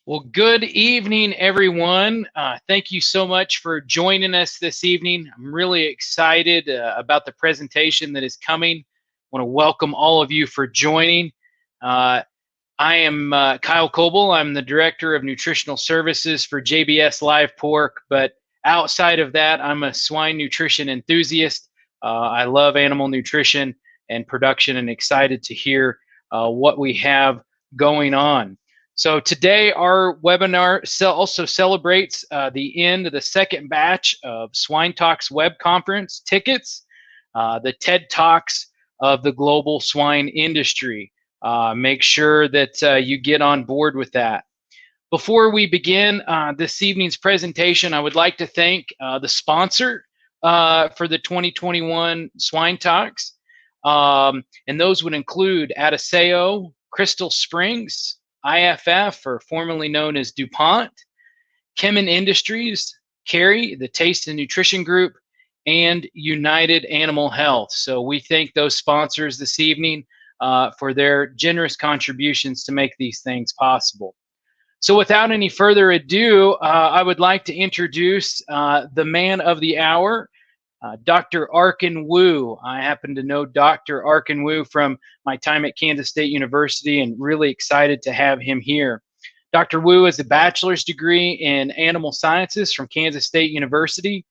Well, good evening, everyone. Thank you so much for joining us this evening. I'm really excited about the presentation that is coming. I want to welcome all of you for joining. I am Kyle Coble. I'm the Director of Nutritional Services for JBS Live Pork, but outside of that, I'm a swine nutrition enthusiast. I love animal nutrition and production and excited to hear what we have going on. So today our webinar also celebrates the end of the second batch of Swine Talks web conference tickets, the TED Talks of the global swine industry. Make sure that you get on board with that. Before we begin this evening's presentation, I would like to thank the sponsor for the 2021 Swine Talks. And those would include Adisseo, Crystal Springs, IFF, or formerly known as DuPont, Kemin Industries, Kerry, the Taste and Nutrition Group, and United Animal Health. So we thank those sponsors this evening for their generous contributions to make these things possible. So without any further ado, I would like to introduce the man of the hour, Dr. Arkin Wu. I happen to know Dr. Arkin Wu from my time at Kansas State University and really excited to have him here. Dr. Wu has a bachelor's degree in animal sciences from Kansas State University,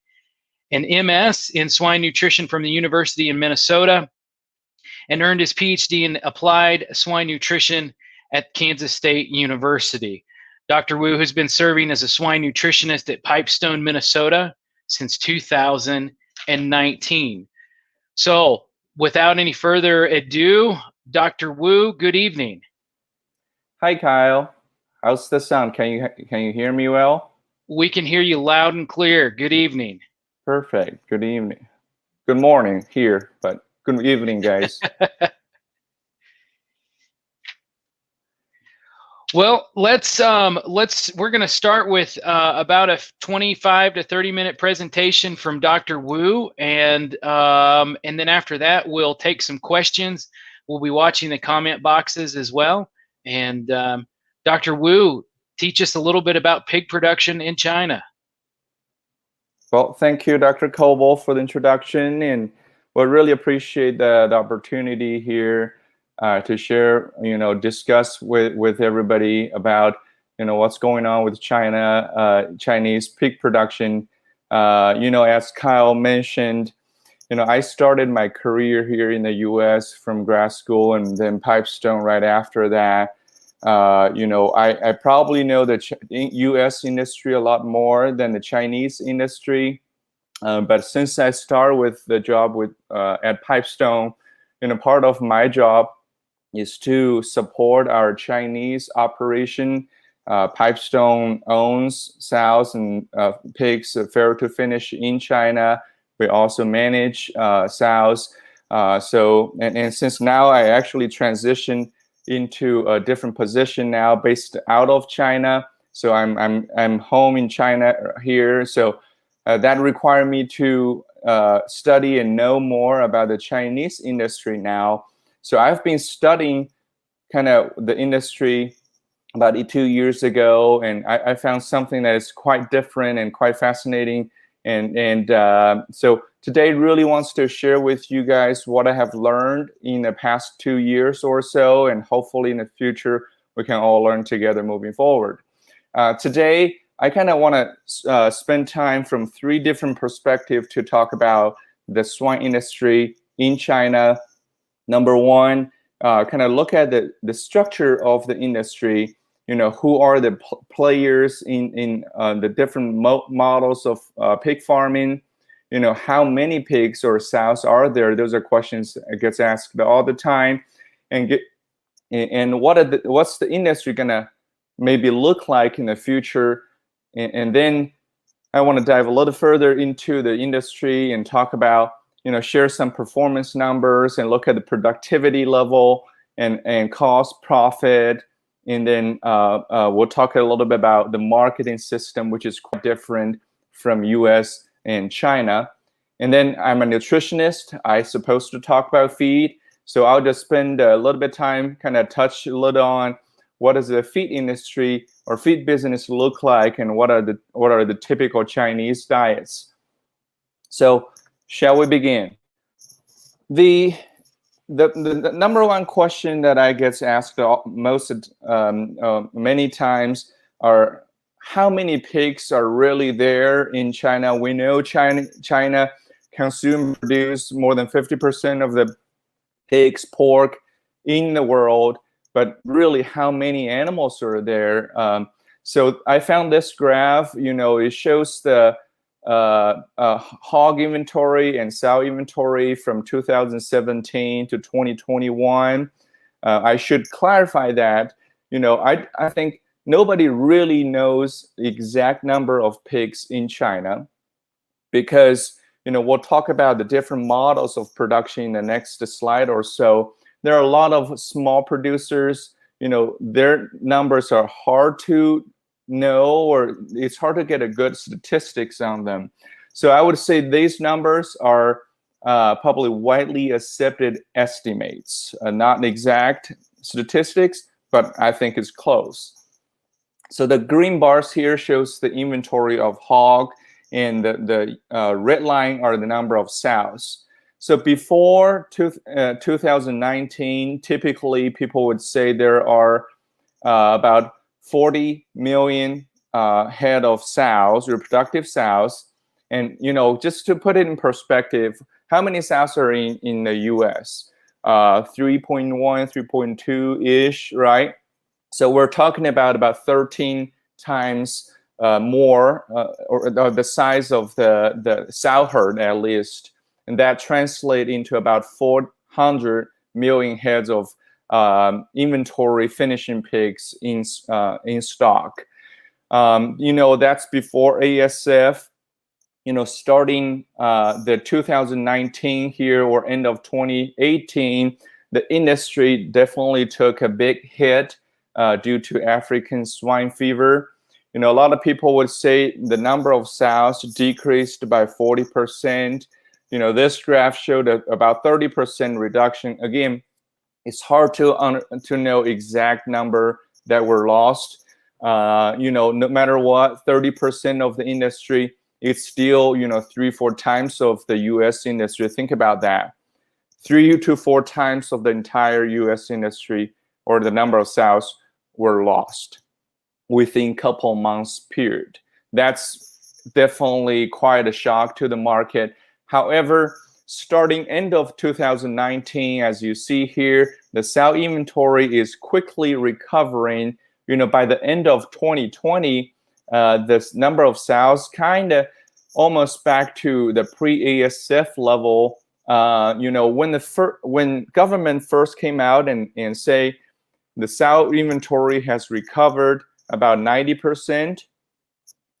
an MS in swine nutrition from the University in Minnesota, and earned his PhD in applied swine nutrition at Kansas State University. Dr. Wu has been serving as a swine nutritionist at Pipestone, Minnesota since 2019. So without any further ado, Dr. Wu, good evening. Hi, Kyle. How's the sound? Can you hear me well? We can hear you loud and clear. Good evening. Perfect. Good evening. Good morning here, but good evening, guys. Well, we're going to start with about a 25 to 30-minute presentation from Dr. Wu, and then after that we'll take some questions. We'll be watching the comment boxes as well. And Dr. Wu, teach us a little bit about pig production in China. Well, thank you, Dr. Coble, for the introduction, and we really appreciate the opportunity here to share, discuss with everybody about, what's going on with China, Chinese pig production. As Kyle mentioned, I started my career here in the U.S. from grad school and then Pipestone right after that. I probably know the U.S. industry a lot more than the Chinese industry. But since I started with the job at Pipestone, part of my job is to support our Chinese operation. Pipestone owns sows and pigs, fair to finish in China. We also manage sows. And since now I actually transitioned into a different position now, based out of China. So I'm home in China here. So that required me to study and know more about the Chinese industry now. So I've been studying kind of the industry about 2 years ago, and I found something that is quite different and quite fascinating. And so today really wants to share with you guys what I have learned in the past 2 years or so, and hopefully in the future we can all learn together moving forward. Today, I kind of want to spend time from 3 different perspectives to talk about the swine industry in China. Number one, kind of look at the structure of the industry. Who are the players in the different models of pig farming? How many pigs or sows are there? Those are questions that gets asked all the time. And what's the industry gonna maybe look like in the future? And then I want to dive a little further into the industry and talk about, share some performance numbers and look at the productivity level and cost, profit. And then we'll talk a little bit about the marketing system, which is quite different from US and China. And then I'm a nutritionist. I'm supposed to talk about feed. So I'll just spend a little bit of time, kind of touch a little on what is the feed industry or feed business look like, and what are the typical Chinese diets? So, shall we begin? The number one question that I get asked many times are, how many pigs are really there in China? We know China produce more than 50% of the pigs, pork in the world, but really how many animals are there? So I found this graph. It shows the hog inventory and sow inventory from 2017 to 2021. I should clarify that, I think nobody really knows the exact number of pigs in China, because, we'll talk about the different models of production in the next slide or so. There are a lot of small producers, their numbers are hard to know, or it's hard to get a good statistics on them. So I would say these numbers are probably widely accepted estimates, not exact statistics, but I think it's close. So the green bars here shows the inventory of hog, and the red line are the number of sows. So before 2019, typically people would say there are about 40 million head of sows, reproductive sows. And, just to put it in perspective, how many sows are in the US? 3.1, 3.2-ish, right? So we're talking about 13 times more, or the size of the sow herd, at least. And that translates into about 400 million heads of inventory finishing pigs in stock. That's before ASF. Starting the 2019 here, or end of 2018, the industry definitely took a big hit due to African swine fever. A lot of people would say the number of sows decreased by 40%. This graph showed about 30% reduction. Again, it's hard to know exact number that were lost. No matter what, 30% of the industry, it's still 3-4 times of the U.S. industry. Think about that. 3 to 4 times of the entire U.S. industry, or the number of sows, were lost within a couple months period. That's definitely quite a shock to the market. However, starting end of 2019, as you see here, the sow inventory is quickly recovering. By the end of 2020, this number of sows kind of almost back to the pre-ASF level. When government first came out and say the sow inventory has recovered about 90%,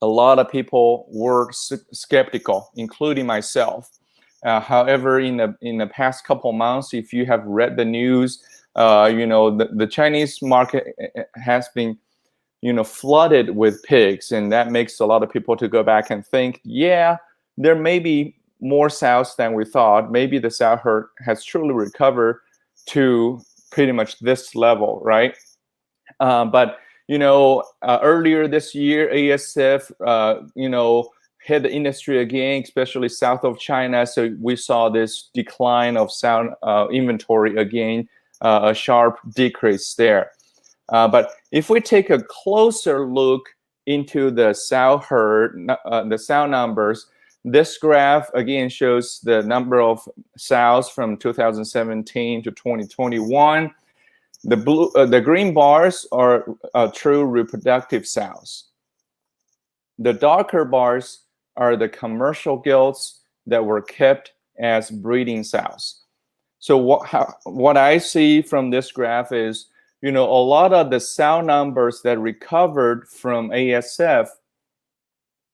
a lot of people were skeptical, including myself. However, in the past couple months, if you have read the news, the Chinese market has been, flooded with pigs, and that makes a lot of people to go back and think, yeah, there may be more sows than we thought. Maybe the sow herd has truly recovered to pretty much this level, right? But earlier this year, ASF, hit the industry again, especially south of China. So we saw this decline of sow inventory again, a sharp decrease there. But if we take a closer look into the sow herd, the sow numbers, this graph again shows the number of sows from 2017 to 2021. The green bars are true reproductive sows. The darker bars are the commercial gilts that were kept as breeding sows. So what I see from this graph is, a lot of the sow numbers that recovered from ASF,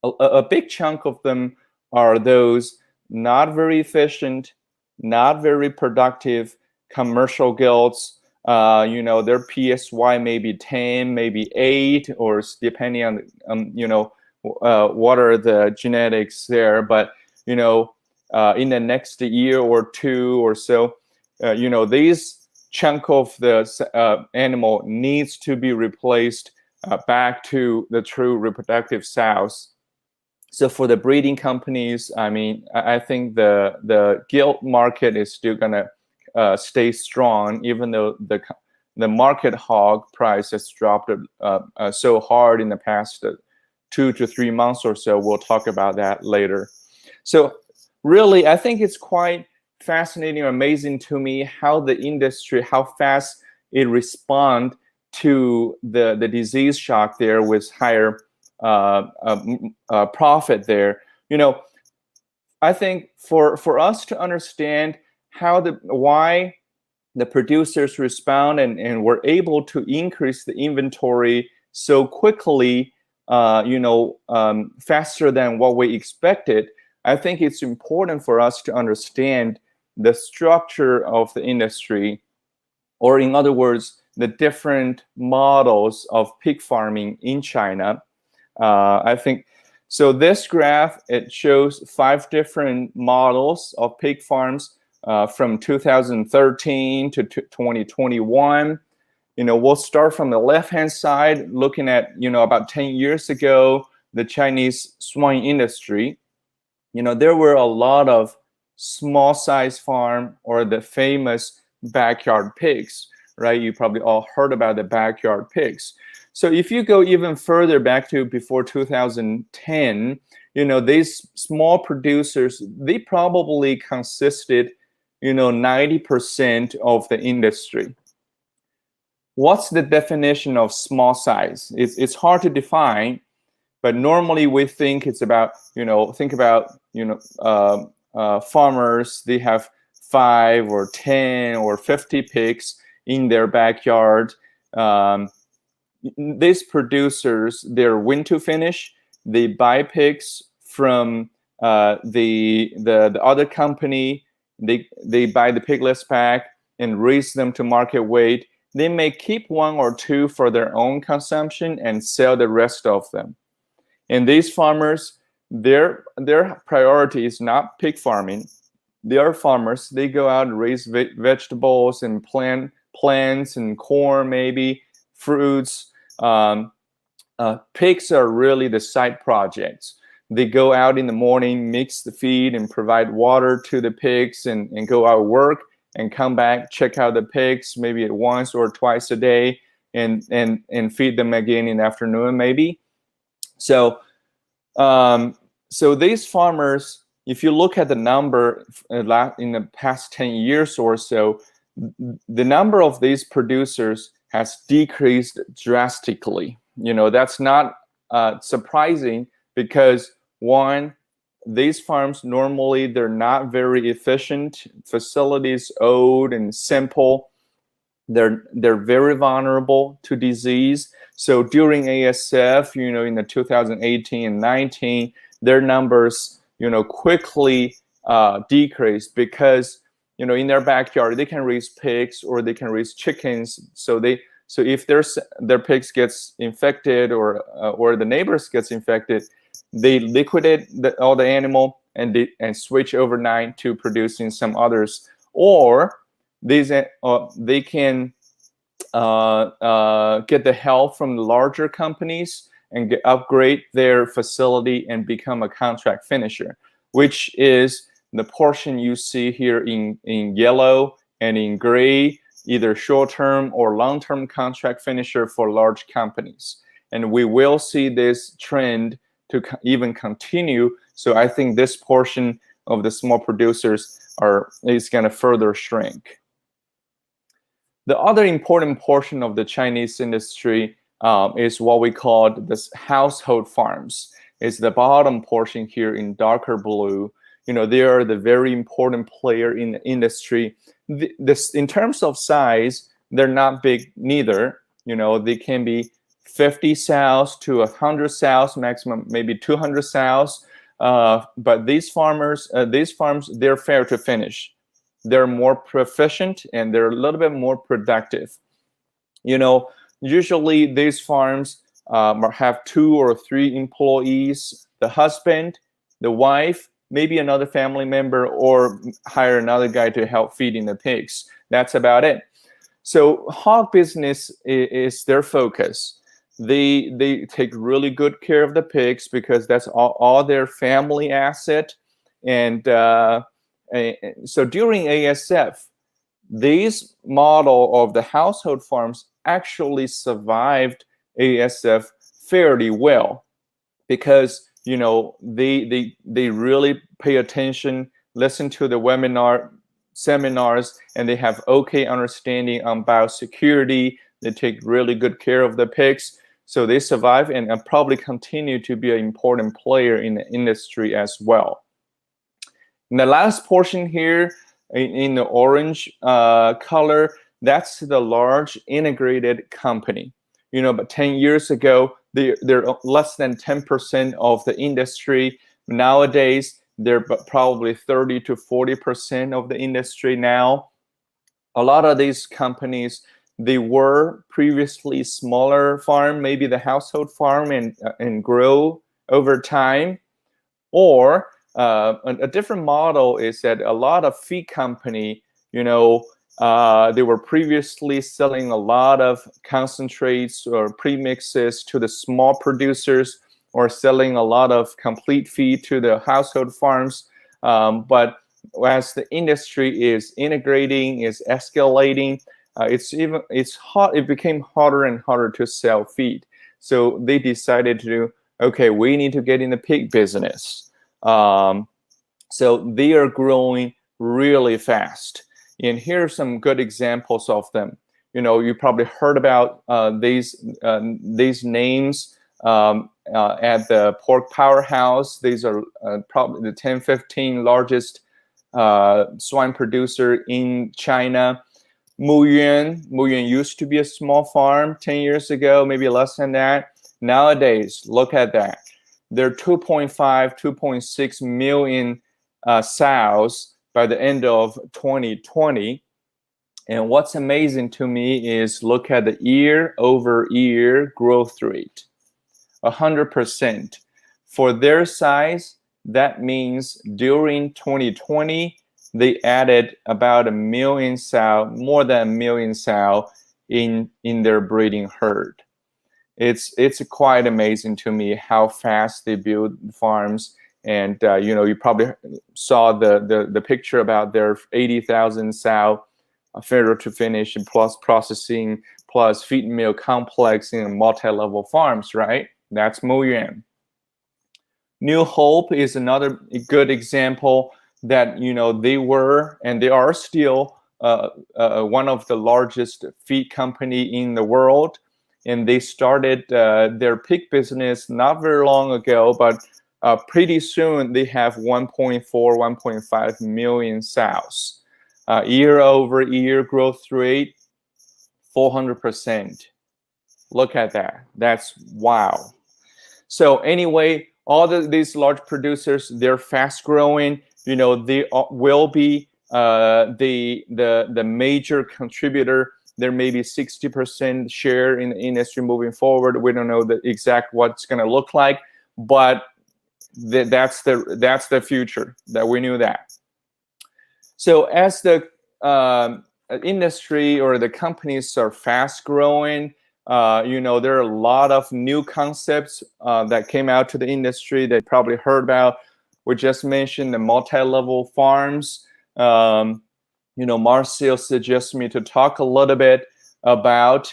a big chunk of them are those not very efficient, not very productive commercial gilts. Their PSY may be 10, maybe 8, or depending on, what are the genetics there. But, in the next year or two or so, these chunk of the animal needs to be replaced back to the true reproductive sows. So for the breeding companies, I mean, I think the gilt market is still gonna stay strong, even though the market hog price has dropped so hard in the past 2 to 3 months or so. We'll talk about that later. So really, I think it's quite fascinating or amazing to me how the industry, how fast it responds to the disease shock there with higher profit there. You know, I think for us to understand why the producers respond and were able to increase the inventory so quickly, faster than what we expected, I think it's important for us to understand the structure of the industry, or in other words, the different models of pig farming in China. I think so. This graph, it shows 5 different models of pig farms from 2013 to 2021. We'll start from the left-hand side, looking at about 10 years ago, the Chinese swine industry. There were a lot of small-size farm, or the famous backyard pigs, right? You probably all heard about the backyard pigs. So if you go even further back to before 2010, these small producers, they probably consisted, 90% of the industry. What's the definition of small size? It's hard to define, but normally we think it's about, farmers, they have 5 or 10 or 50 pigs in their backyard. These producers, they're win to finish. They buy pigs from the other company. They buy the piglets back and raise them to market weight. They may keep 1 or 2 for their own consumption and sell the rest of them. And these farmers, their priority is not pig farming. They are farmers. They go out and raise vegetables and plants and corn, maybe fruits. Pigs are really the side projects. They go out in the morning, mix the feed, and provide water to the pigs, and go out work and come back, check out the pigs maybe once or twice a day, and feed them again in the afternoon maybe. So these farmers, if you look at the number in the past 10 years or so, the number of these producers has decreased drastically. That's not surprising, because one, these farms normally, they're not very efficient. Facilities old and simple. They're very vulnerable to disease. So during ASF, in the 2018 and 19, their numbers, quickly decreased, because in their backyard they can raise pigs or they can raise chickens. So if their pigs gets infected or the neighbors gets infected, they liquidate all the animal and switch overnight to producing some others, or they can get the help from the larger companies and upgrade their facility and become a contract finisher, which is the portion you see here in yellow and in gray, either short-term or long-term contract finisher for large companies. And we will see this trend to even continue. So I think this portion of the small producers is going to further shrink. The other important portion of the Chinese industry is what we call this household farms. It's the bottom portion here in darker blue. They are the very important player in the industry. In terms of size, they're not big neither. They can be 50 sows to 100 sows, maximum maybe 200 sows. But these farms, they're fair to finish. They're more proficient and they're a little bit more productive. Usually these farms have 2 or 3 employees, the husband, the wife, maybe another family member, or hire another guy to help feeding the pigs. That's about it. So hog business is their focus. They take really good care of the pigs because that's all their family asset. And so during ASF, these model of the household farms actually survived ASF fairly well because they really pay attention, listen to the seminars, and they have okay understanding on biosecurity. They take really good care of the pigs, so they survive and probably continue to be an important player in the industry as well. And the last portion here in the orange color, that's the large integrated company. But 10 years ago, they're less than 10% of the industry. Nowadays, they're probably 30 to 40% of the industry now. A lot of these companies, they were previously smaller farm, maybe the household farm, and grow over time. Or a different model is that a lot of feed company, they were previously selling a lot of concentrates or premixes to the small producers, or selling a lot of complete feed to the household farms. But as the industry is integrating, is escalating, it became harder and harder to sell feed. So they decided to do, okay, we need to get in the pig business. So they are growing really fast. And here are some good examples of them. You probably heard about these names at the pork powerhouse. These are probably the 10, 15 largest swine producer in China. Muyuan used to be a small farm 10 years ago, maybe less than that. Nowadays, look at that. There are 2.5, 2.6 million sows by the end of 2020. And what's amazing to me is look at the year-over-year growth rate, 100%. For their size, that means during 2020, they added about 1 million sow, more than 1 million sow in their breeding herd. It's quite amazing to me how fast they build farms. And you probably saw the picture about their 80,000 sow farrow to finish, and plus processing, plus feed mill complex in multi-level farms, right? That's Muyuan. New Hope is another good example that they were and they are still one of the largest feed company in the world, and they started their pig business not very long ago, but pretty soon they have 1.4, 1.5 million sows. Year-over-year growth rate, 400%. Look at that. That's wow. So anyway, all these large producers, they're fast growing. They will be the major contributor. There may be 60% share in the industry moving forward. We don't know the exact what's going to look like, but that's the future. That we knew that. So as the industry or the companies are fast growing, there are a lot of new concepts that came out to the industry that you probably heard about. We just mentioned the multi-level farms. Marcel suggests me to talk a little bit about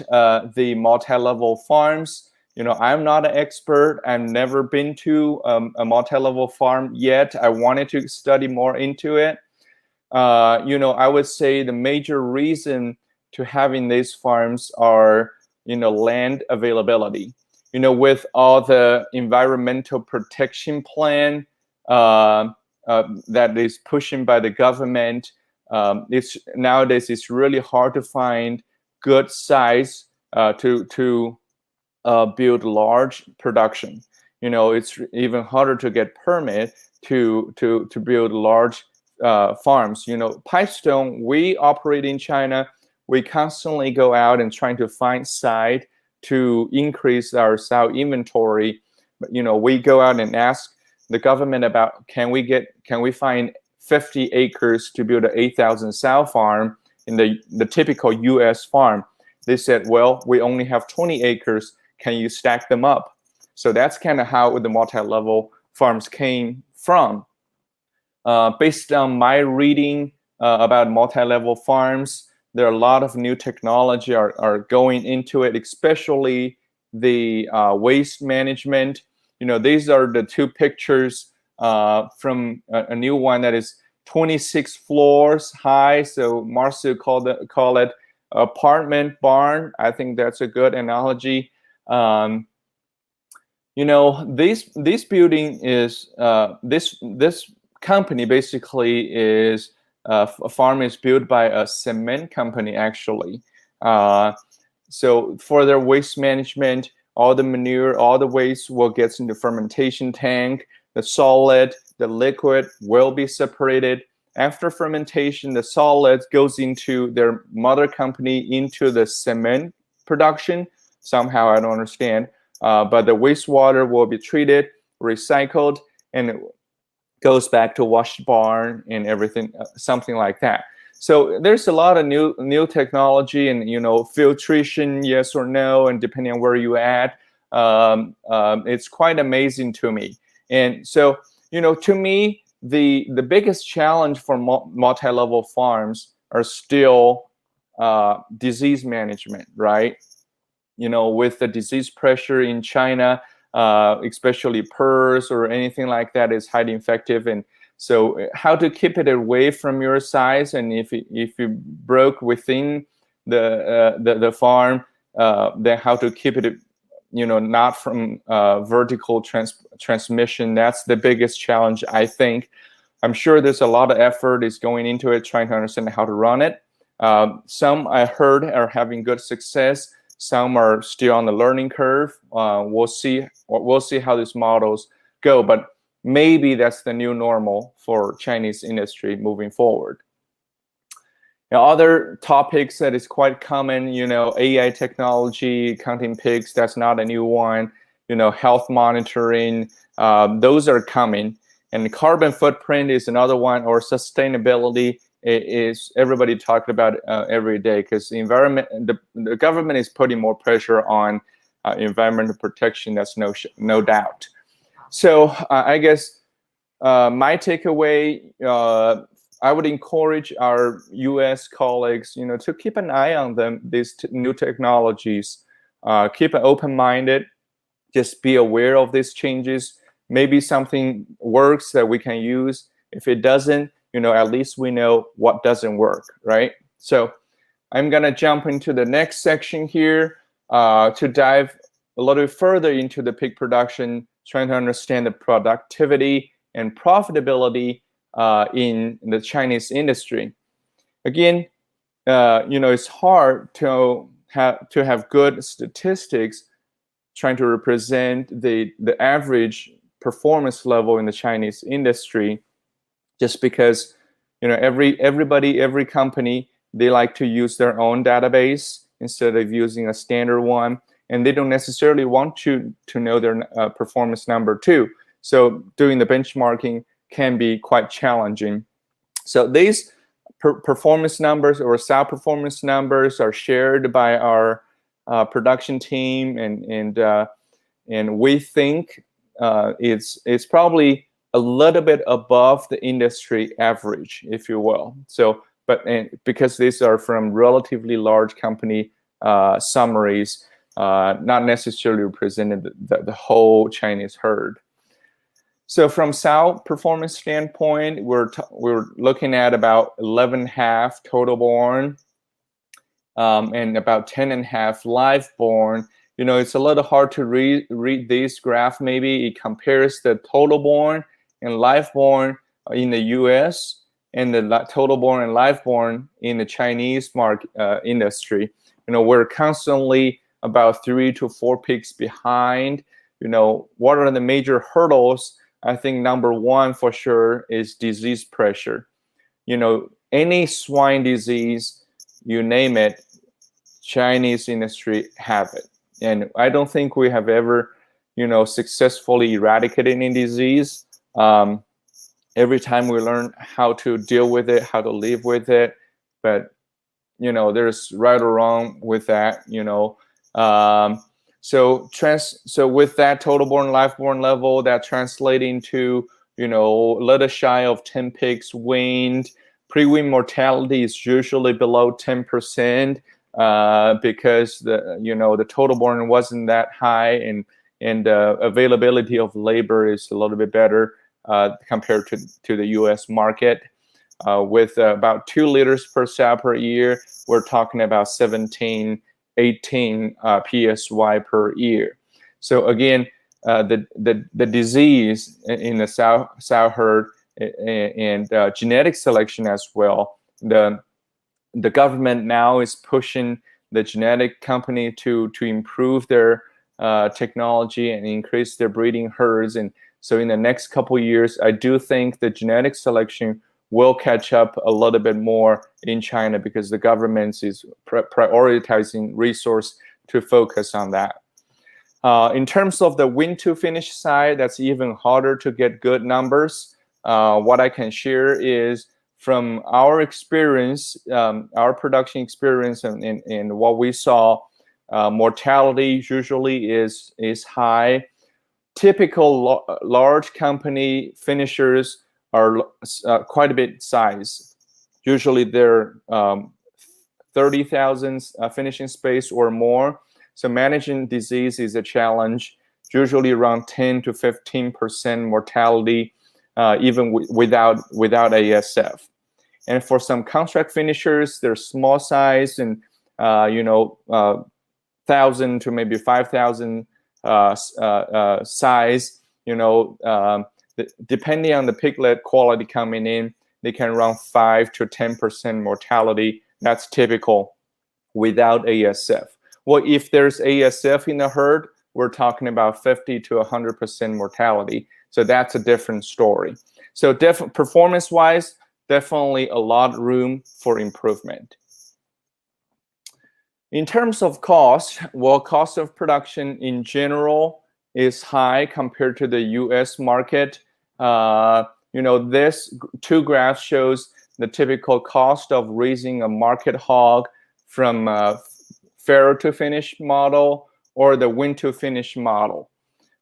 the multi-level farms. I'm not an expert. I've never been to a multi-level farm yet. I wanted to study more into it. I would say the major reason to having these farms are, land availability. With all the environmental protection plan that is pushing by the government, nowadays it's really hard to find good size to build large production. It's even harder to get permit to build large farms. Pipestone, we operate in China. We constantly go out and trying to find site to increase our sow inventory. But we go out and ask the government about can we find 50 acres to build an 8,000 sow farm in the typical U.S. farm. They said, well, we only have 20 acres. can you stack them up? So that's kind of how the multi-level farms came from. Based on my reading about multi-level farms, there are a lot of new technology are going into it, especially the waste management. These are the two pictures from a new one that is 26 floors high. So Marcio call it apartment barn. I think that's a good analogy. This building is this company basically is a farm is built by a cement company actually. So for their waste management, all the manure, all the waste will get in the fermentation tank. The solid, the liquid will be separated. After fermentation, the solid goes into their mother company into the cement production. Somehow I don't understand. But the wastewater will be treated, recycled, and it goes back to washed barn and everything, something like that. So there's a lot of new technology and filtration, yes or no, and depending on where you at, it's quite amazing to me. And so to me, the biggest challenge for multi-level farms are still disease management, right? With the disease pressure in China, especially PRRS or anything like that is highly infective, and so how to keep it away from your size, and if you broke within the farm, then how to keep it, not from vertical transmission. That's the biggest challenge, I think. I'm sure there's a lot of effort is going into it, trying to understand how to run it. Some I heard are having good success. Some are still on the learning curve. We'll see how these models go, but maybe that's the new normal for Chinese industry moving forward. Now, other topics that is quite common, AI technology, counting pigs, that's not a new one. Health monitoring, those are coming. And carbon footprint is another one, or sustainability is everybody talking about every day, because the environment, the government is putting more pressure on environmental protection. That's no doubt. So I guess my takeaway, I would encourage our U.S. colleagues, to keep an eye on these new technologies, keep an open-minded, just be aware of these changes. Maybe something works that we can use. If it doesn't, at least we know what doesn't work, right? So I'm gonna jump into the next section here to dive a little bit further into the pig production, trying to understand the productivity and profitability in the Chinese industry. Again, it's hard to have good statistics trying to represent the average performance level in the Chinese industry, just because every company, they like to use their own database instead of using a standard one, and they don't necessarily want to know their performance number too. So doing the benchmarking can be quite challenging. So these performance numbers or sow performance numbers are shared by our production team, and we think it's probably a little bit above the industry average, if you will. So, because these are from relatively large company summaries, not necessarily representing the whole Chinese herd. So from sow performance standpoint, we're looking at about 11.5 total born, and about 10.5 live born. It's a little hard to read this graph. Maybe it compares the total born and live born in the U.S. and the total born and live born in the Chinese market industry. We're constantly about 3 to 4 pigs behind. What are the major hurdles? I think number one for sure is disease pressure. Any swine disease, you name it, Chinese industry have it. And I don't think we have ever, successfully eradicated any disease. Every time we learn how to deal with it, how to live with it, but there's right or wrong with that. So with that total born, live born level, that translating to, a little shy of 10 pigs weaned. Pre-wean mortality is usually below 10%, because the total born wasn't that high, and availability of labor is a little bit better compared to the U.S. market. With about 2 liters per sow per year, we're talking about 17, 18 PSY per year. So again, the disease in the sow herd and genetic selection as well. The government now is pushing the genetic company to improve their technology and increase their breeding herds. And so in the next couple of years, I do think the genetic selection will catch up a little bit more in China, because the government is prioritizing resource to focus on that. In terms of the win to finish side, that's even harder to get good numbers. What I can share is from our experience, our production experience, and what we saw, mortality usually is high. Typical large company finishers are quite a bit size. Usually they're 30,000 finishing space or more. So managing disease is a challenge. Usually around 10 to 15% mortality, even without ASF. And for some contract finishers, they're small size and 1,000 to maybe 5,000 size. Depending on the piglet quality coming in, they can run 5 to 10% mortality. That's typical without ASF. Well, if there's ASF in the herd, we're talking about 50 to 100% mortality. So that's a different story. So performance-wise, definitely a lot of room for improvement. In terms of cost, well, cost of production in general is high compared to the U.S. market. This 2 graphs shows the typical cost of raising a market hog from farrow to finish model or the win to finish model.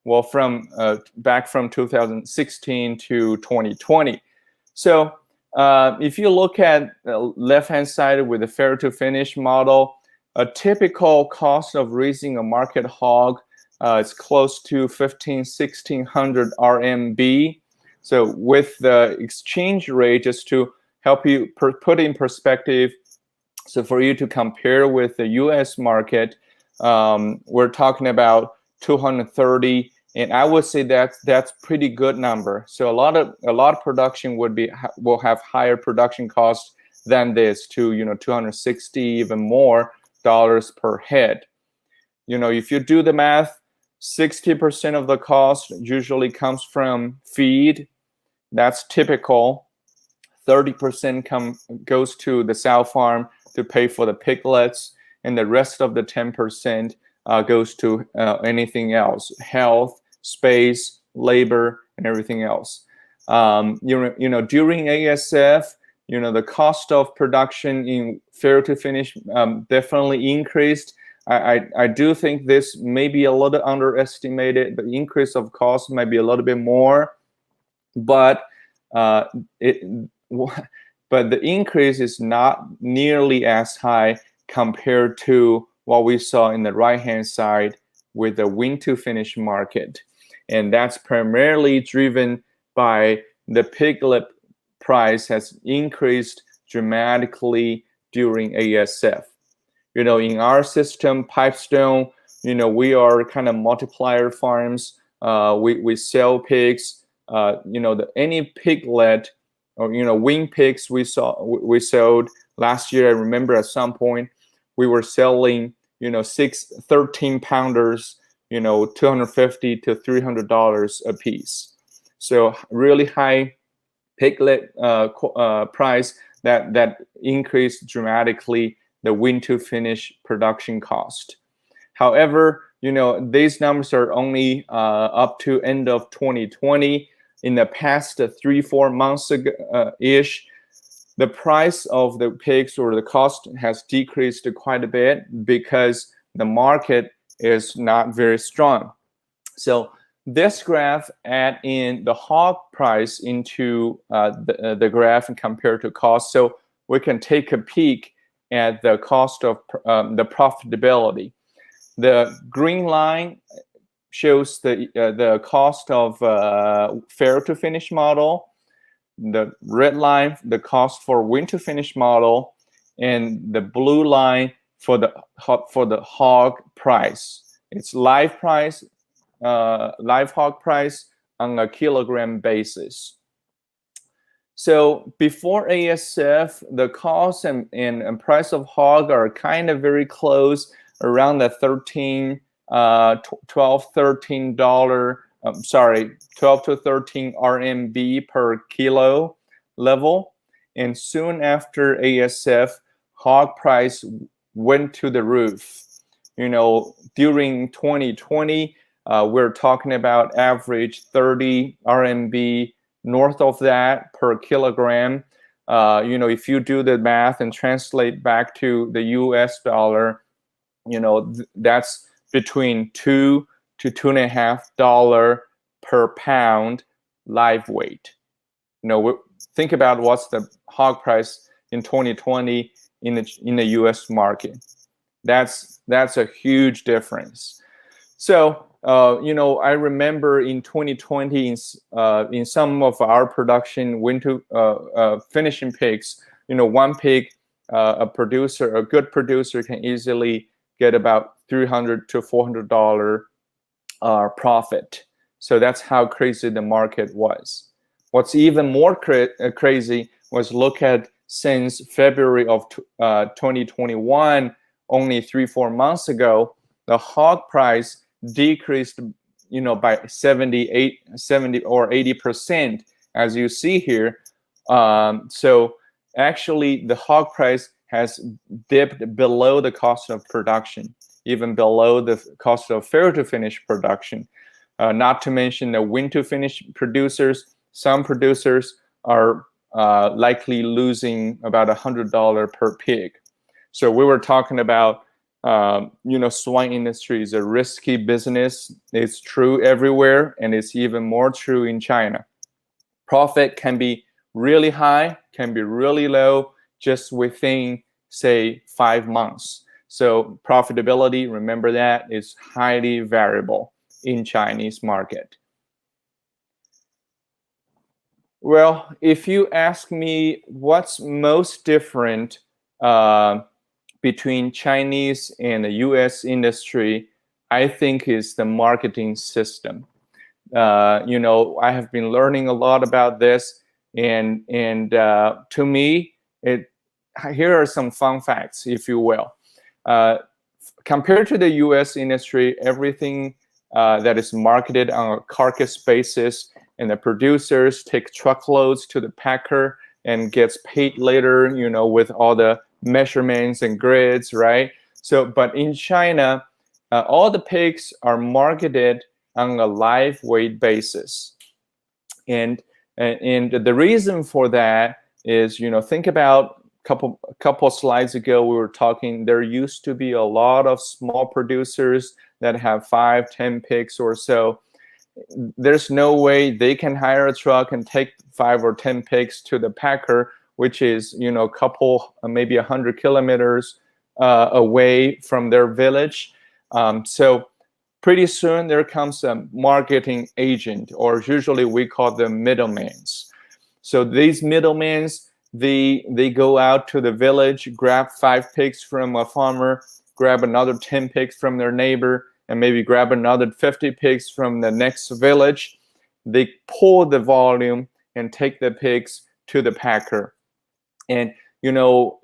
Well, from back from 2016 to 2020. So if you look at the left-hand side with the farrow to finish model, a typical cost of raising a market hog is close to 1,1600 RMB. So with the exchange rate, just to help you put in perspective, so for you to compare with the U.S. market, we're talking about 230, and I would say that's pretty good number. So a lot of production will have higher production costs than this, to 260 even more dollars per head. If you do the math, 60% of the cost usually comes from feed. That's typical. 30% goes to the sow farm to pay for the piglets, and the rest of the 10% goes to anything else: health, space, labor, and everything else. During ASF, the cost of production in farrow to finish definitely increased. I do think this may be a little underestimated. The increase of cost might be a little bit more, but the increase is not nearly as high compared to what we saw in the right-hand side with the win to finish market. And that's primarily driven by the piglet price has increased dramatically during ASF. In our system, Pipestone, we are kind of multiplier farms. We sell pigs. Any piglet or wing pigs we sold last year. I remember at some point we were selling 13 pounders, $250 to $300 a piece. So really high piglet price that increased dramatically the win to finish production cost. However, these numbers are only up to end of 2020. In the past 3-4 months ish, the price of the pigs or the cost has decreased quite a bit because the market is not very strong. So this graph add in the hog price into the graph and compare to cost. So we can take a peek at the cost of the profitability. The green line shows the cost of fair to finish model. The red line, the cost for win to finish model, and the blue line for the hog price. It's live hog price on a kilogram basis. So before ASF, the cost and price of hog are kind of very close, around the $12 to 13 RMB per kilo level. And soon after ASF, hog price went to the roof. You know, during 2020, we're talking about average 30 RMB, north of that per kilogram. You know, if you do the math and translate back to the US dollar, you know, that's between $2 to $2.50 per pound live weight. You know, think about what's the hog price in 2020 in the US market. That's a huge difference. So you know, I remember in 2020 in some of our production went to finishing pigs. You know, one pig, a good producer can easily get about $300 to $400 profit. So that's how crazy the market was. What's even more crazy was look at since February of 2021, only 3-4 months ago, the hog price decreased, you know, by 70 or 80%, as you see here. So actually, the hog price has dipped below the cost of production, even below the cost of fair to finish production. Not to mention the win to finish producers. Some producers are likely losing about $100 per pig. So we were talking about, you know, swine industry is a risky business. It's true everywhere, and it's even more true in China. Profit can be really high, can be really low, just within, say, 5 months. So profitability, remember that, is highly variable in Chinese market. Well, if you ask me what's most different between Chinese and the US industry, I think is the marketing system. You know, I have been learning a lot about this, and to me, here are some fun facts, if you will. Compared to the US industry, everything that is marketed on a carcass basis, and the producers take truckloads to the packer and gets paid later, you know, with all the measurements and grids, right? So, but in China, all the pigs are marketed on a live weight basis, and the reason for that is, you know, think about a couple slides ago we were talking. There used to be a lot of small producers that have 5-10 pigs or so. There's no way they can hire a truck and take 5 or 10 pigs to the packer, which is, you know, maybe 100 kilometers away from their village. So pretty soon there comes a marketing agent, or usually we call them middlemans. So these middlemans, they go out to the village, grab 5 pigs from a farmer, grab another 10 pigs from their neighbor, and maybe grab another 50 pigs from the next village. They pull the volume and take the pigs to the packer. And, you know,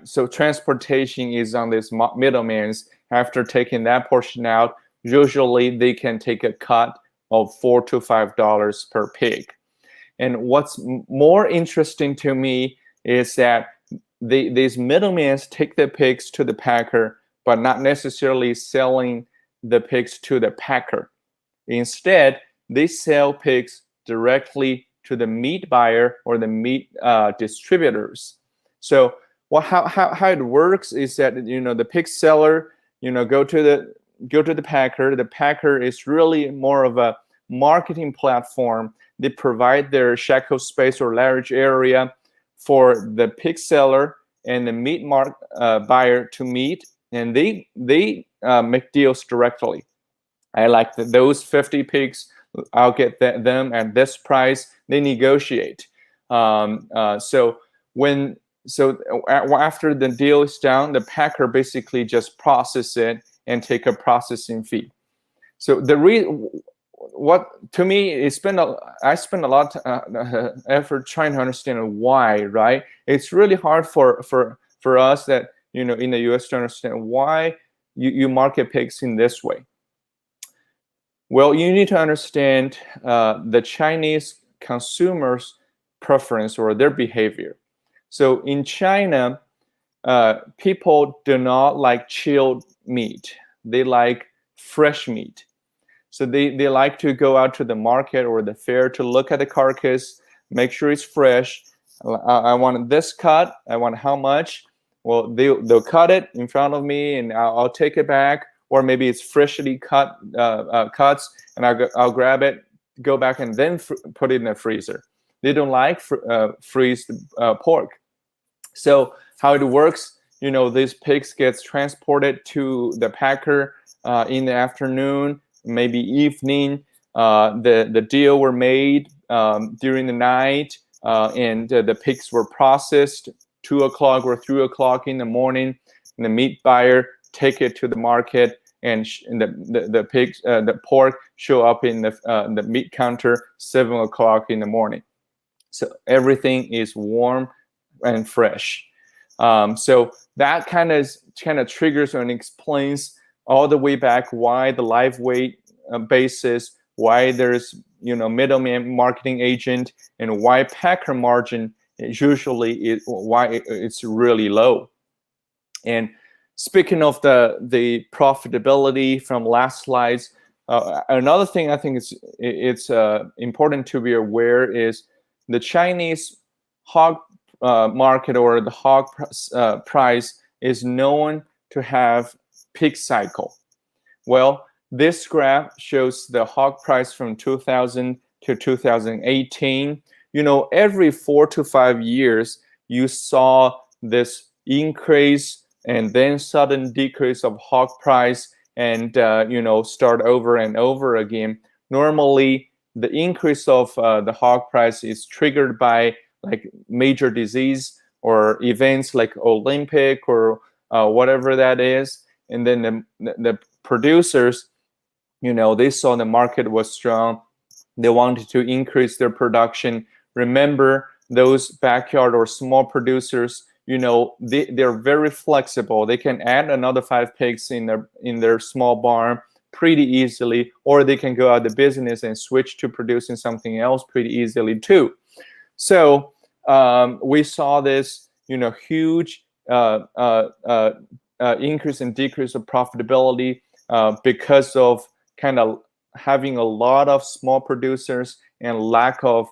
so transportation is on this middleman's. After taking that portion out, usually they can take a cut of $4 to $5 per pig. And what's more interesting to me is that these middlemen take the pigs to the packer, but not necessarily selling the pigs to the packer. Instead, they sell pigs directly to the meat buyer or the meat distributors. So how it works is that, you know, the pig seller, you know, go to go to the packer. The packer is really more of a marketing platform. They provide their shackle space or large area for the pig seller and the meat buyer to meet, and they make deals directly. I like those 50 pigs. I'll get them at this price. They negotiate. So after the deal is done, the packer basically just process it and take a processing fee. So what to me, I spend a lot of effort trying to understand why, right? It's really hard for us that, you know, in the US to understand why you market pigs in this way. Well, you need to understand the Chinese consumers' preference or their behavior. So in China, people do not like chilled meat. They like fresh meat. So they like to go out to the market or the fair to look at the carcass, make sure it's fresh. I want this cut. I want how much? Well, they'll cut it in front of me, and I'll take it back. Or maybe it's freshly cut cuts, and I'll grab it, go back, and then put it in the freezer. They don't like freeze pork. So how it works, you know, these pigs gets transported to the packer in the afternoon, maybe evening. The deal were made during the night, and the pigs were processed 2 o'clock or 3 o'clock in the morning. And the meat buyer take it to the market, and the pork show up in the meat counter 7 o'clock in the morning. So everything is warm and fresh. So that kind of triggers and explains all the way back why the live weight basis, why there's, you know, middleman marketing agent, and why packer margin usually why it's really low. And speaking of the profitability from last slides, another thing I think it's important to be aware is the Chinese hog market or the hog price is known to have peak cycle. Well, this graph shows the hog price from 2000 to 2018. You know, every 4 to 5 years, you saw this increase and then sudden decrease of hog price, and you know, start over and over again. Normally, the increase of the hog price is triggered by like major disease or events like Olympic or whatever that is, and then the producers, you know, they saw the market was strong. They wanted to increase their production. Remember, those backyard or small producers, you know, they're very flexible. They can add another 5 pigs in their small barn pretty easily, or they can go out of business and switch to producing something else pretty easily too. So we saw this, you know, huge increase and decrease of profitability because of kind of having a lot of small producers and lack of,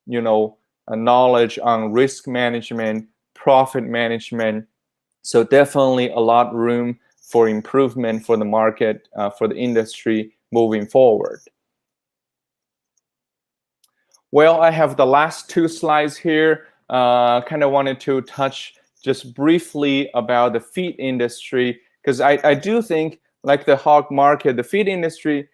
you know, knowledge on risk management, profit management. So definitely a lot of room for improvement for the market, for the industry moving forward. Well, I have the last 2 slides here. Kind of wanted to touch just briefly about the feed industry, because I do think, like the hog market, the feed industry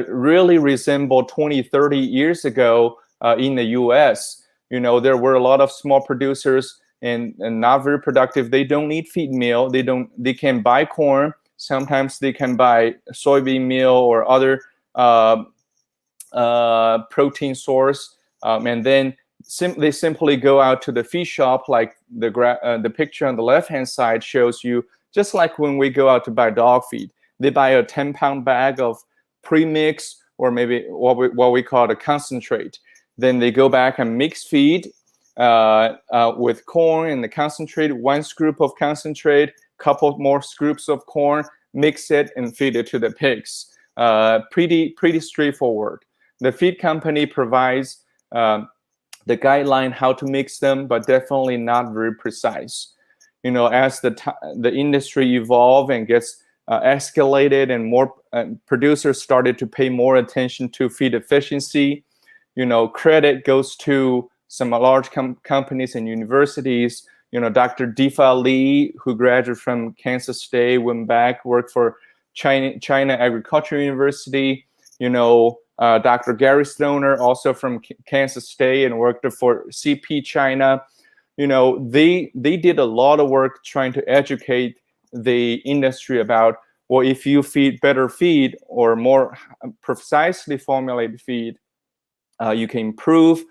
really resembled 20, 30 years ago in the US. You know, there were a lot of small producers and not very productive. They don't need feed meal. They can buy corn. Sometimes they can buy soybean meal or other protein source, and then they simply go out to the feed shop, like the picture on the left-hand side shows you, just like when we go out to buy dog feed. They buy a 10-pound bag of pre-mix, or maybe what we call a concentrate. Then they go back and mix feed with corn and the concentrate, 1 scoop of concentrate, couple more scoops of corn, mix it and feed it to the pigs. Pretty straightforward. The feed company provides the guideline how to mix them, but definitely not very precise. You know, as the industry evolve and gets escalated, and more producers started to pay more attention to feed efficiency. Credit goes to some large companies and universities. Dr. Difa Li, who graduated from Kansas State, went back, worked for China Agricultural University. Dr. Gary Stoner, also from Kansas State, and worked for CP China. They did a lot of work trying to educate the industry about, well, if you feed better feed or more precisely formulated feed, you can improve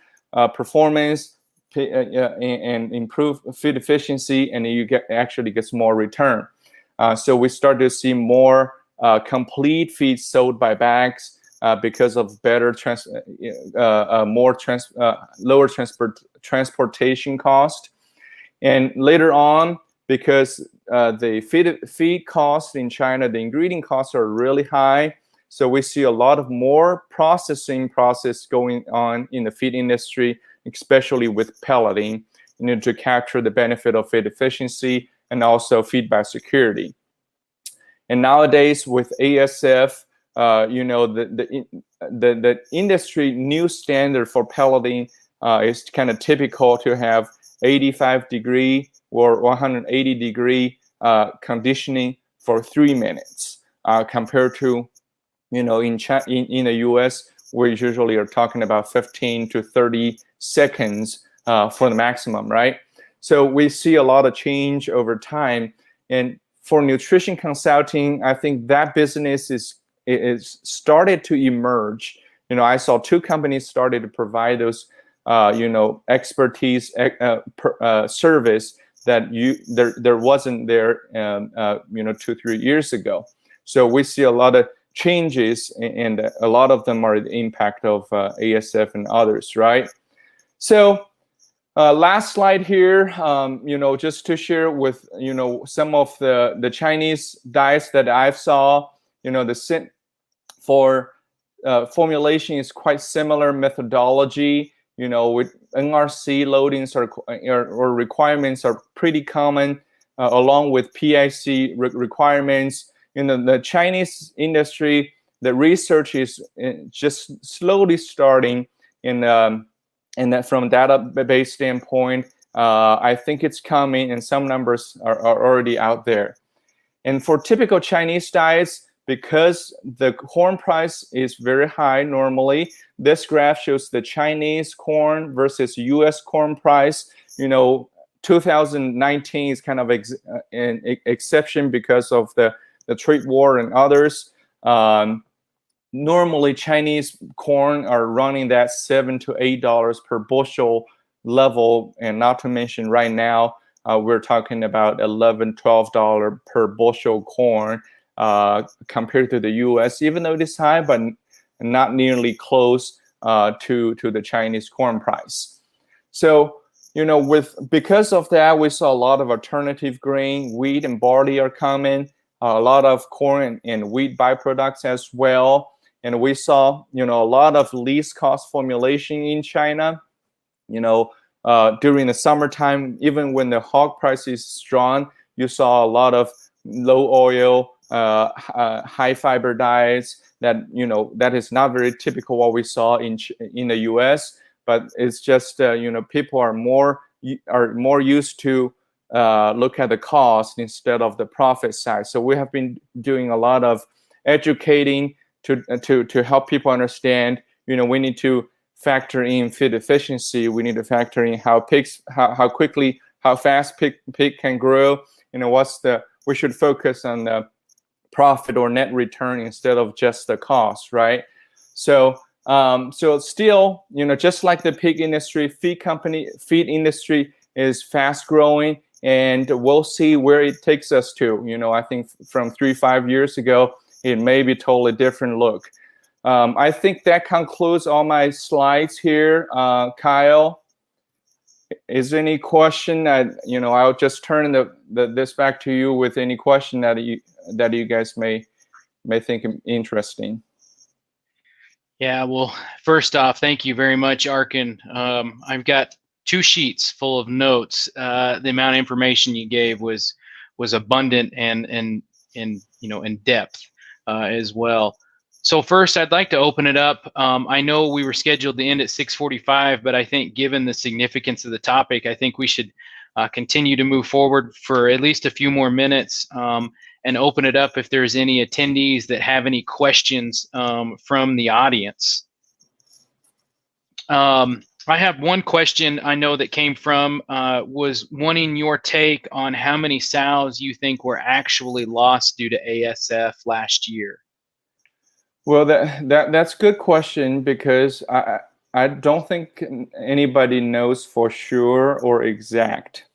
performance and improve feed efficiency, and you actually gets more return. So we started to see more complete feed sold by bags because of better lower transportation cost. And later on, because the feed cost in China, the ingredient costs are really high. So we see a lot of more process going on in the feed industry, especially with pelleting, to capture the benefit of feed efficiency and also feed biosecurity. And nowadays with ASF, the industry new standard for pelleting is kind of typical to have 85-degree or 180-degree conditioning for 3 minutes, compared to in the US, we usually are talking about 15 to 30 seconds for the maximum, right? So we see a lot of change over time. And for nutrition consulting, I think that business is started to emerge. I saw 2 companies started to provide those expertise service that there wasn't there 2-3 years ago. So we see a lot of changes, and a lot of them are the impact of ASF and others, right? So last slide here, just to share with some of the Chinese diets that I've saw. For formulation is quite similar methodology. With NRC loadings or requirements are pretty common, along with PIC requirements. The Chinese industry, the research is just slowly starting, and that from a database standpoint, I think it's coming, and some numbers are already out there. And for typical Chinese diets, because the corn price is very high normally, this graph shows the Chinese corn versus US corn price. 2019 is kind of an exception because of the trade war and others. Normally, Chinese corn are running that $7 to $8 per bushel level, and not to mention right now, we're talking about $11, $12 per bushel corn compared to the U.S., even though it is high, but not nearly close to the Chinese corn price. So, because of that, we saw a lot of alternative grain, wheat and barley are coming. A lot of corn and wheat byproducts as well. And we saw, a lot of least cost formulation in China. During the summertime, even when the hog price is strong, you saw a lot of low oil, high fiber diets that is not very typical what we saw in the US, but it's just, people are more used to look at the cost instead of the profit side. So we have been doing a lot of educating to help people understand, we need to factor in feed efficiency. We need to factor in how fast pig can grow. We should focus on the profit or net return instead of just the cost, right? So still, just like the pig industry, feed industry is fast growing. And we'll see where it takes us to. I think from 3-5 years ago, it may be totally different look. I think that concludes all my slides here. Kyle, is there any question that, I'll just turn this back to you with any question that you guys may think interesting. Yeah, well, first off, thank you very much, Arkin. I've got 2 sheets full of notes. The amount of information you gave was abundant and in depth as well. So first, I'd like to open it up. I know we were scheduled to end at 6:45, but I think given the significance of the topic, I think we should continue to move forward for at least a few more minutes and open it up if there's any attendees that have any questions from the audience. I have one question I know that came from was wanting your take on how many sows you think were actually lost due to ASF last year. Well, that's a good question, because I don't think anybody knows for sure or exact.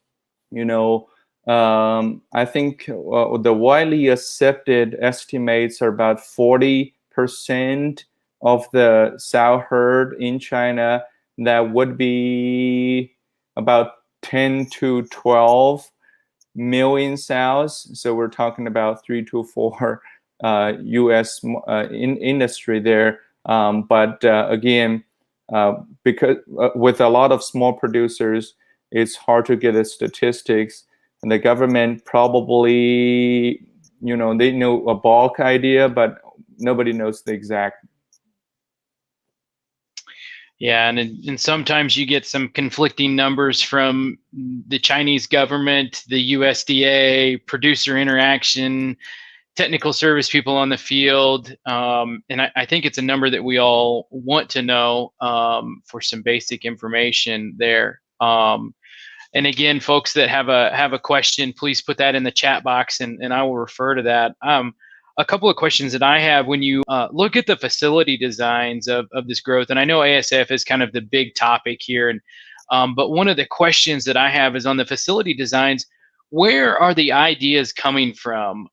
I think the widely accepted estimates are about 40% of the sow herd in China. That would be about 10 to 12 million sows. So we're talking about 3 to 4 U.S. in industry there. But again, because with a lot of small producers, it's hard to get the statistics. And the government probably, they know a bulk idea, but nobody knows the exact. Yeah, and sometimes you get some conflicting numbers from the Chinese government, the USDA, producer interaction, technical service people on the field. And I think it's a number that we all want to know for some basic information there. And again, folks that have a question, please put that in the chat box, and I will refer to that. A couple of questions that I have when you look at the facility designs of this growth, and I know ASF is kind of the big topic here, and but one of the questions that I have is on the facility designs. Where are the ideas coming from?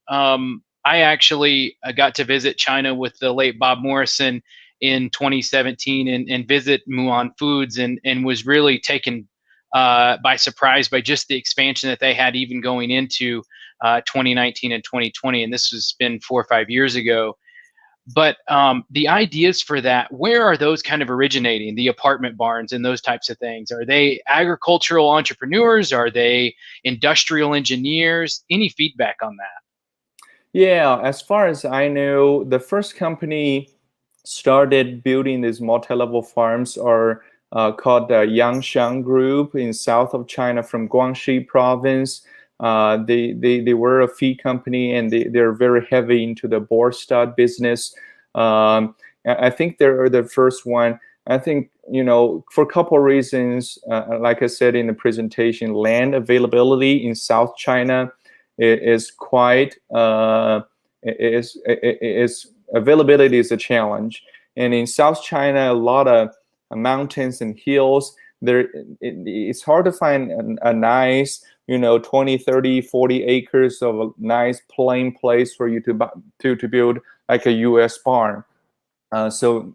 I actually got to visit China with the late Bob Morrison in 2017 and visit Muon Foods and was really taken by surprise by just the expansion that they had even going into 2019 and 2020. And this has been 4 or 5 years ago. But the ideas for that, where are those kind of originating? The apartment barns and those types of things. Are they agricultural entrepreneurs? Are they industrial engineers? Any feedback on that? Yeah, as far as I know, the first company started building these multi-level farms are called the Yangshan Group in south of China from Guangxi province. They were a feed company, and they're very heavy into the boar stud business. I think they're the first one. I think, for a couple of reasons, like I said in the presentation, land availability in South China is quite, availability is a challenge. And in South China, a lot of mountains and hills, it's hard to find a nice, 20, 30, 40 acres of a nice plain place for you to build like a US barn. So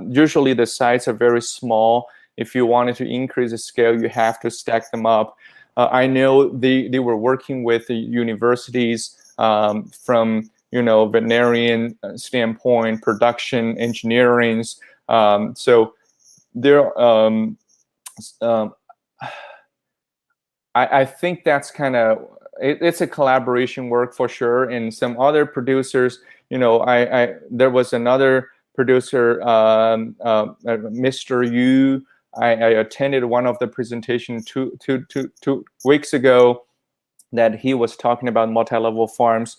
usually the sites are very small. If you wanted to increase the scale, you have to stack them up. I know they were working with the universities from, veterinarian standpoint, production, engineering. So there, I think that's kind of, it's a collaboration work for sure. And some other producers, there was another producer, Mr. Yu. I attended one of the presentations two weeks ago that he was talking about multi-level farms.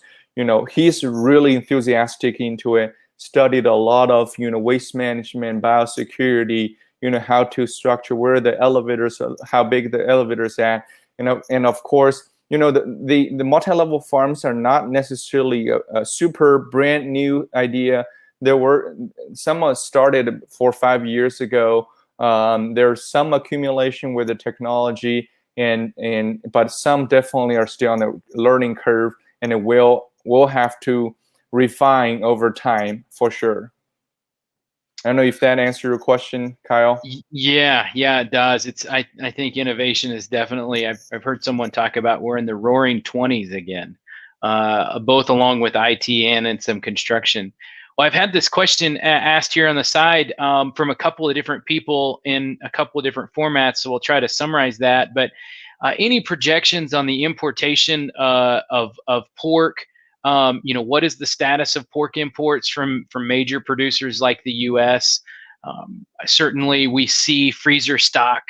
He's really enthusiastic into it, studied a lot of, waste management, biosecurity, how to structure where the elevators, how big the elevators at. And of course, the multi-level farms are not necessarily a super brand new idea. There were some started 4 or 5 years ago. There's some accumulation with the technology, but some definitely are still on the learning curve, and it will have to refine over time for sure. I don't know if that answered your question, Kyle. Yeah, it does. I think innovation is definitely, I've heard someone talk about we're in the roaring 20s again, both along with IT and in some construction. Well, I've had this question asked here on the side from a couple of different people in a couple of different formats, so we'll try to summarize that. But any projections on the importation of pork What is the status of pork imports from major producers like the U.S.? Certainly, we see freezer stock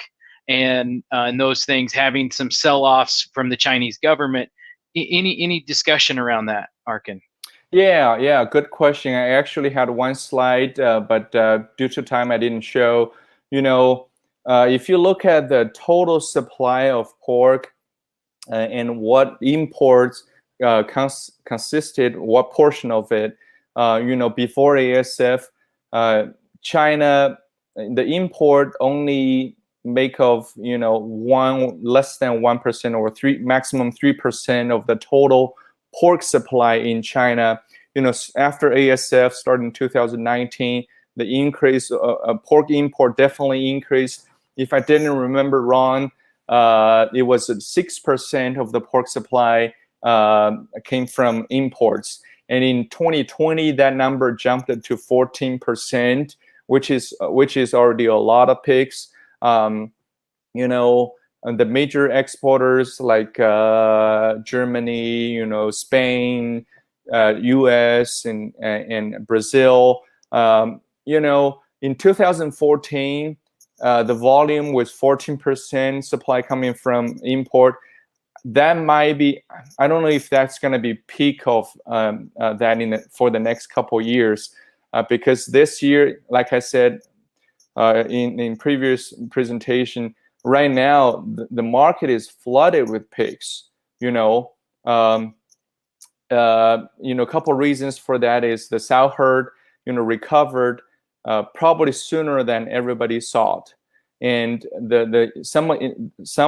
and those things having some sell-offs from the Chinese government. Any discussion around that, Arkin? Yeah, good question. I actually had one slide, but due to time, I didn't show. If you look at the total supply of pork and what imports consisted, what portion of it, before ASF, China, the import only make of less than 1% or maximum 3% of the total pork supply in China. After ASF started in 2019, the increase pork import definitely increased. If I didn't remember wrong, it was 6% of the pork supply came from imports, and in 2020 that number jumped to 14%, which is already a lot of pigs. And the major exporters like Germany, Spain, U.S. and Brazil. In 2014, the volume was 14% supply coming from import. That might be, I don't know if that's going to be peak of that for the next couple years, because this year, like I said in previous presentation, right now the market is flooded with pigs. A couple reasons for that is the sow herd recovered probably sooner than everybody thought, and some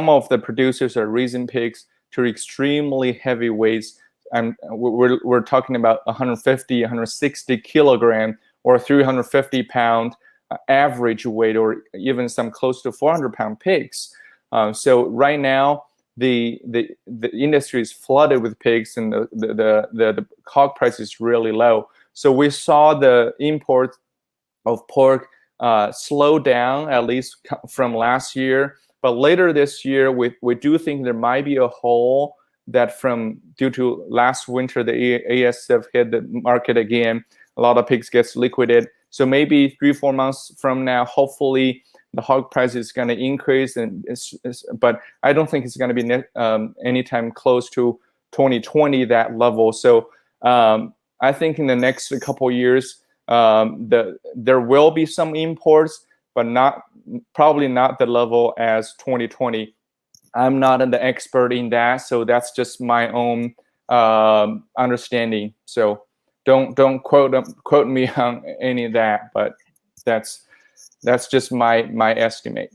of the producers are raising pigs to extremely heavy weights, and we're talking about 150, 160 kilogram or 350 pound average weight, or even some close to 400-pound pigs. So right now the industry is flooded with pigs, and the hog price is really low. So we saw the import of pork slow down, at least from last year. But later this year, we do think there might be a hole that due to last winter, the ASF hit the market again. A lot of pigs gets liquidated. So maybe 3-4 months from now, hopefully the hog price is going to increase, but I don't think it's going to be anytime close to 2020 that level. So I think in the next couple of years, there will be some imports, but probably not the level as 2020. I'm not an expert in that, so that's just my own understanding. So don't quote me on any of that, but that's just my estimate.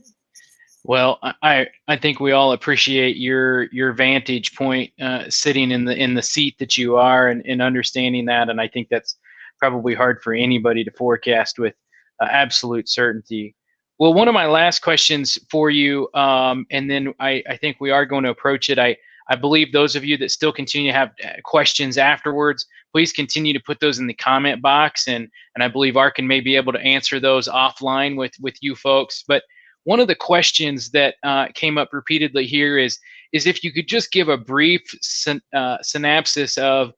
Well, I think we all appreciate your vantage point, sitting in the seat that you are, and understanding that. And I think that's probably hard for anybody to forecast with absolute certainty. Well, one of my last questions for you, and then I think we are going to approach it. I believe those of you that still continue to have questions afterwards, please continue to put those in the comment box, and I believe Arkin may be able to answer those offline with you folks. But one of the questions that came up repeatedly here is if you could just give a brief synopsis of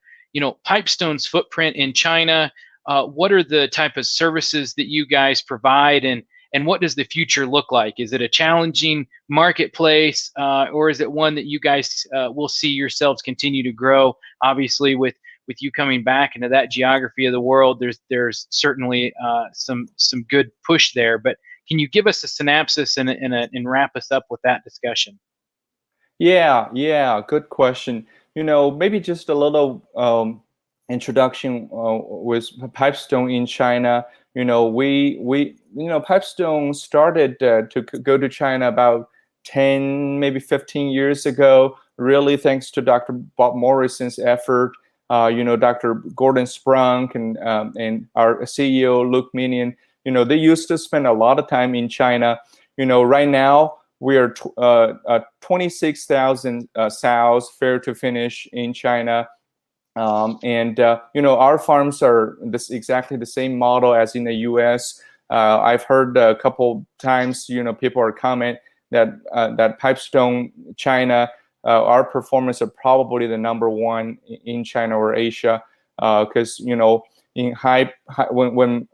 Pipestone's footprint in China. What are the type of services that you guys provide, and what does the future look like? Is it a challenging marketplace, or is it one that you guys will see yourselves continue to grow? Obviously, with you coming back into that geography of the world, there's certainly some good push there. But can you give us a synopsis and wrap us up with that discussion? Yeah, good question. Maybe just a little introduction with Pipestone in China. Pipestone started to go to China about 10, maybe 15 years ago, really thanks to Dr. Bob Morrison's effort. Dr. Gordon Sprunk and our CEO, Luke Minion, they used to spend a lot of time in China. Right now, we are 26,000 sows, fair to finish, in China. Our farms are exactly the same model as in the U.S. I've heard a couple times, people are comment that Pipestone China our performance are probably the number one in China or Asia, because in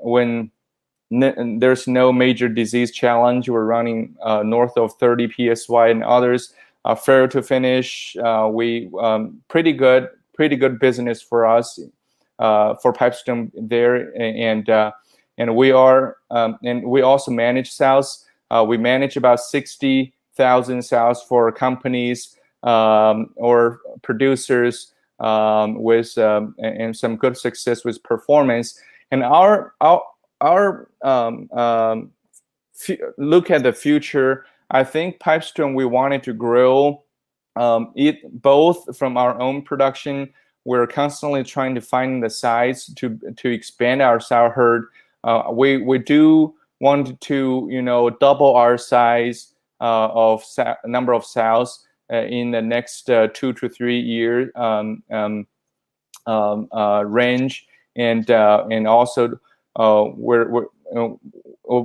when there's no major disease challenge, we're running north of 30 PSY, and others fair to finish. We pretty good business for us for Pipestone there, and we are and we also manage sales. We manage about 60,000 sales for companies or producers with and some good success with performance. And our look at the future, I think Pipestone, we wanted to grow it both from our own production. We're constantly trying to find the size to expand our sow herd. We do want to double our size of number of sows in the next 2 to 3 year range, and also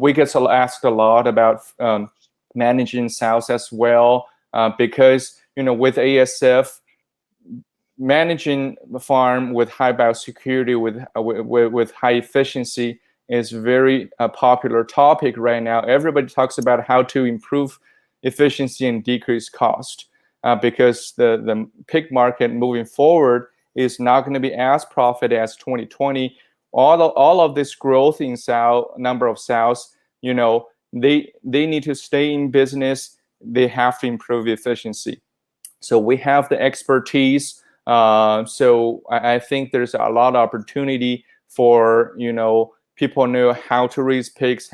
we get asked a lot about managing sows as well, because with ASF, managing the farm with high biosecurity with high efficiency is very popular topic right now. Everybody talks about how to improve efficiency and decrease cost, because the pig market moving forward is not going to be as profit as 2020. All of this growth in number of sows, they need to stay in business. They have to improve efficiency. So we have the expertise. So I think there's a lot of opportunity for people know how to raise pigs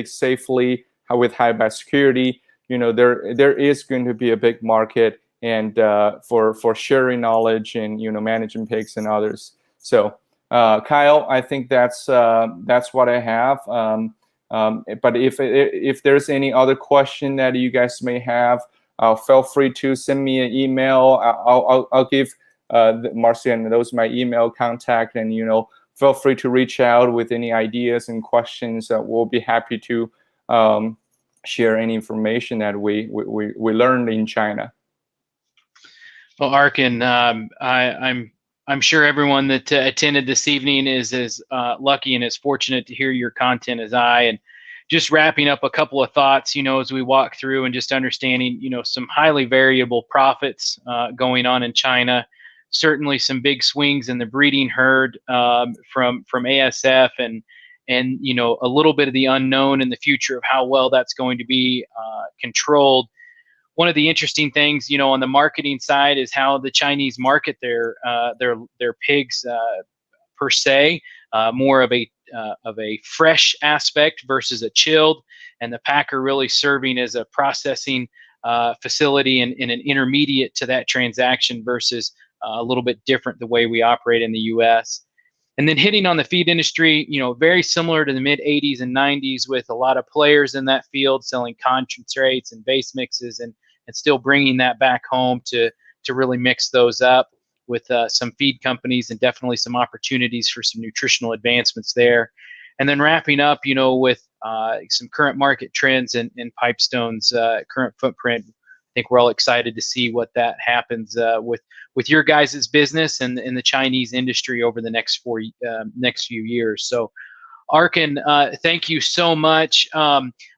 safely, with high biosecurity. There is going to be a big market, and for sharing knowledge and managing pigs and others. So Kyle, I think that's what I have. But if there's any other question that you guys may have, feel free to send me an email. I'll give Marcia and those my email contact, and feel free to reach out with any ideas and questions. We'll be happy to share any information that we learned in China. Well, Arkin, I'm sure everyone that attended this evening is as lucky and as fortunate to hear your content as I. And just wrapping up a couple of thoughts, as we walk through and just understanding, some highly variable profits going on in China. Certainly some big swings in the breeding herd from ASF, and a little bit of the unknown in the future of how well that's going to be controlled. One of the interesting things, on the marketing side, is how the Chinese market their pigs per se, more of a fresh aspect versus a chilled, and the packer really serving as a processing facility and an intermediate to that transaction versus a little bit different the way we operate in the U.S. And then hitting on the feed industry, very similar to the mid 80s and 90s, with a lot of players in that field selling concentrates and base mixes, and still bringing that back home to really mix those up with some feed companies, and definitely some opportunities for some nutritional advancements there. And then wrapping up, with some current market trends and Pipestone's current footprint. I think we're all excited to see what that happens with your guys' business and the Chinese industry over the next few years. So, Arkin, thank you so much.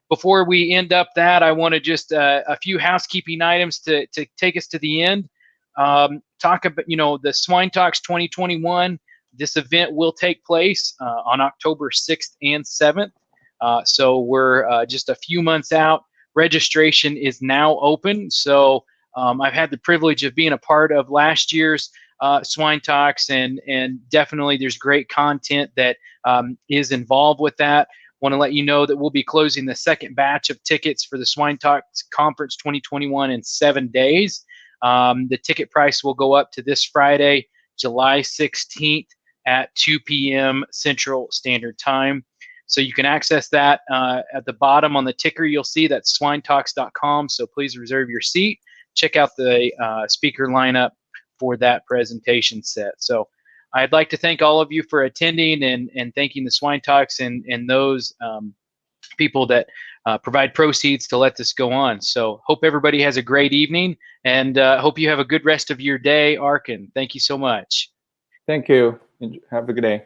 Before we end up that, I want to just a few housekeeping items to take us to the end. Talk about the Swine Talks 2021. This event will take place on October 6th and 7th. So we're just a few months out. Registration is now open. So I've had the privilege of being a part of last year's Swine Talks, and definitely there's great content that is involved with that. Want to let you know that we'll be closing the second batch of tickets for the Swine Talks Conference 2021 in 7 days. The ticket price will go up to this Friday, July 16th at 2 p.m. Central Standard Time. So you can access that at the bottom on the ticker. You'll see that's swinetalks.com. So please reserve your seat. Check out the speaker lineup for that presentation set. So I'd like to thank all of you for attending, and thanking the Swine Talks and those people that provide proceeds to let this go on. So hope everybody has a great evening, and hope you have a good rest of your day, Arkin. Thank you so much. Thank you. Have a good day.